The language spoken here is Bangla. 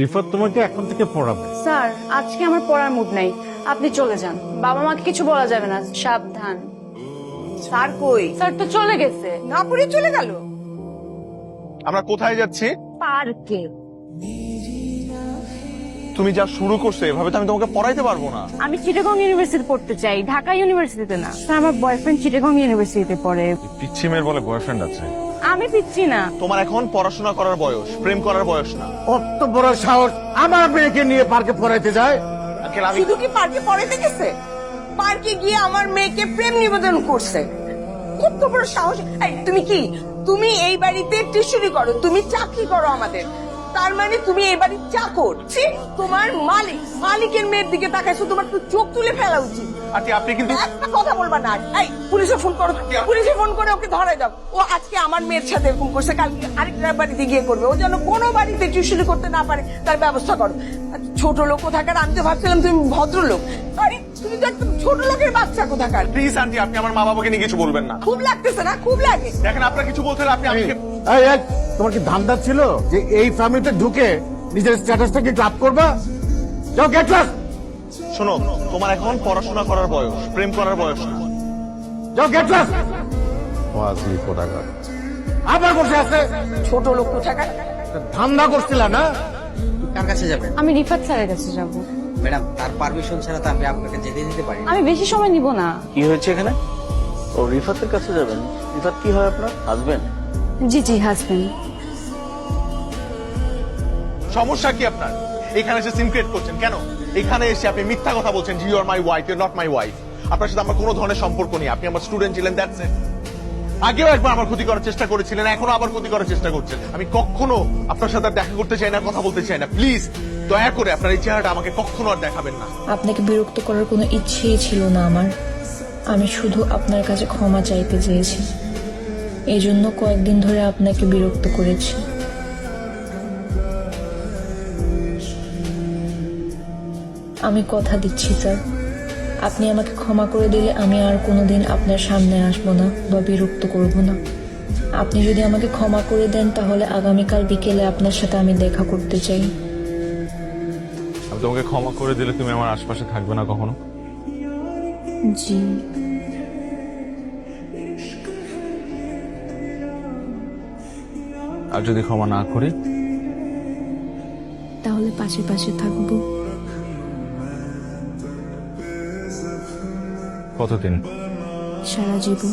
রিফাত তোমাকে এখন থেকে পড়াবে। স্যার আজকে আমার পড়ার মুড নাই, আপনি চলে যান। বাবা মাকে কিছু বলা যাবে না, সাবধান। স্যার কই? স্যার তো চলে গেছে। না পড়ে চলে গেল আমরা কোথায় যাচ্ছি? পার্কে। তুমি যা শুরু করছো এভাবে তো আমি তোমাকে পড়াইতে পারবো না। আমি চিটাগং ইউনিভার্সিটি পড়তে চাই, ঢাকা ইউনিভার্সিটিতে না। স্যার আমার বয়ফ্রেন্ড চিটাগং ইউনিভার্সিটিতে পড়ে। পিচ্ছি মেয়ের বলে বয়ফ্রেন্ড আছে। আমি পিচ্ছি না। তোমার এখন পড়াশোনা করার বয়স, প্রেম করার বয়স না। কত বড় সাহস আমার মেয়েকে নিয়ে পার্কে পড়াইতে যায়। আঙ্কেল, আমি শুধু কি পার্কে পড়াইতে গেছে? পার্কে গিয়ে আমার মেয়েকে প্রেম নিবেদন করছে। কত বড় সাহস! এই, তুমি এই বাড়িতে টিউশনি করো, তুমি চাকরি করো আমাদের, তার মানে তুমি এই বাড়ির চাকর। ছি, তোমার মালিকের মেয়ের দিকে তাকাইছো, তোমার তো চোখ তুলে ফেলা উচিত। আন্টি, আপনি কিন্তু একটা কথা বলবা না। এই, পুলিশে ফোন করো, পুলিশে ফোন করে ওকে ধরে দাও। ও আজকে আমার মেয়ের সাথে এরকম করছে, কালকে আরেকটা বাড়িতে গিয়ে করবে। ও যেন কোনো বাড়িতে টিউশনি করতে না পারে তার ব্যবস্থা করো। ছোট লোক কোথাকার, আমি তো ভাবছিলাম তুমি ভদ্রলোক। আরে তুমি তো একদম ছোট লোকের বাচ্চা কোথাকার। প্লিজ আন্টি, আপনি আমার মা বাবাকে নিয়ে কিছু বলবেন না। খুব লাগতেছে না? খুব লাগে। দেখেন, আপনার কিছু বলতে হলে আপনি আমাকে এই, তোমার কি ধান্দা ছিল যে এই ফ্যামিলিতে ঢুকে নিজের স্ট্যাটাসটাকে ক্লাব করবা? যাও গেট লস্ট। শোনো, তোমার এখন পড়াশোনা করার বয়স, প্রেম করার বয়স না। যাও গেট লস্ট। ওয়াজলি কোথাকার আবার বসে আছে। ছোট লোক কোথাকার। ধান্দা করছিলা না? কার কাছে যাবেন? আমি রিফাত স্যারের কাছে যাব। ম্যাডাম, তার পারমিশন ছাড়া তো আমি আপনাকে যেতে দিতে পারি না। আমি বেশি সময় নিব না। কি হয়েছে এখানে? ও রিফাতের কাছে যাবেন? রিফাত কি হয় আপনার হাজবেন্ড? জি জি, হাজবেন্ড। সমস্যা কি আপনার? এখানে এসে সিন ক্রিয়েট করছেন কেন? এখানে এসে আপনি মিথ্যা কথা বলছেন, you are my wife, you not my wife. আপনার সাথে আমার কোনো ধরনের সম্পর্ক নেই। আপনি আমার স্টুডেন্ট ছিলেন, দ্যাটস ইট। আগেও একবার আমার ক্ষতি করার চেষ্টা করেছিলেন, এখনো আবার ক্ষতি করার চেষ্টা করছেন। আমি কখনো আপনার সাথে আর দেখা করতে চাই না, কথা বলতে চাই না। প্লিজ দয়া করে আপনার এই চেহারাটা আমাকে কখনো আর দেখাবেন না। আপনাকে বিরক্ত করার কোনো ইচ্ছেই ছিল না আমার। আমি শুধু আপনার কাছে ক্ষমা চাইতে চেয়েছি, এই জন্য কয়েকদিন ধরে আপনাকে বিরক্ত করেছি। আমি কথা দিচ্ছি স্যার, আপনি আমাকে ক্ষমা করে দিলে আমি আর কোনোদিন আপনার সামনে আসবো না বা বিরক্ত করব না। আপনি যদি আমাকে ক্ষমা করে দেন তাহলে আগামীকাল বিকেলে আপনার সাথে আমি দেখা করতে চাই। আমি তোমাকে ক্ষমা করে দিলে তুমি আমার আশপাশে থাকবে না কখনো? জি। আর যদি ক্ষমা না করি? তাহলে পাশে পাশে থাকবো। কতদিন? সারা জীবন।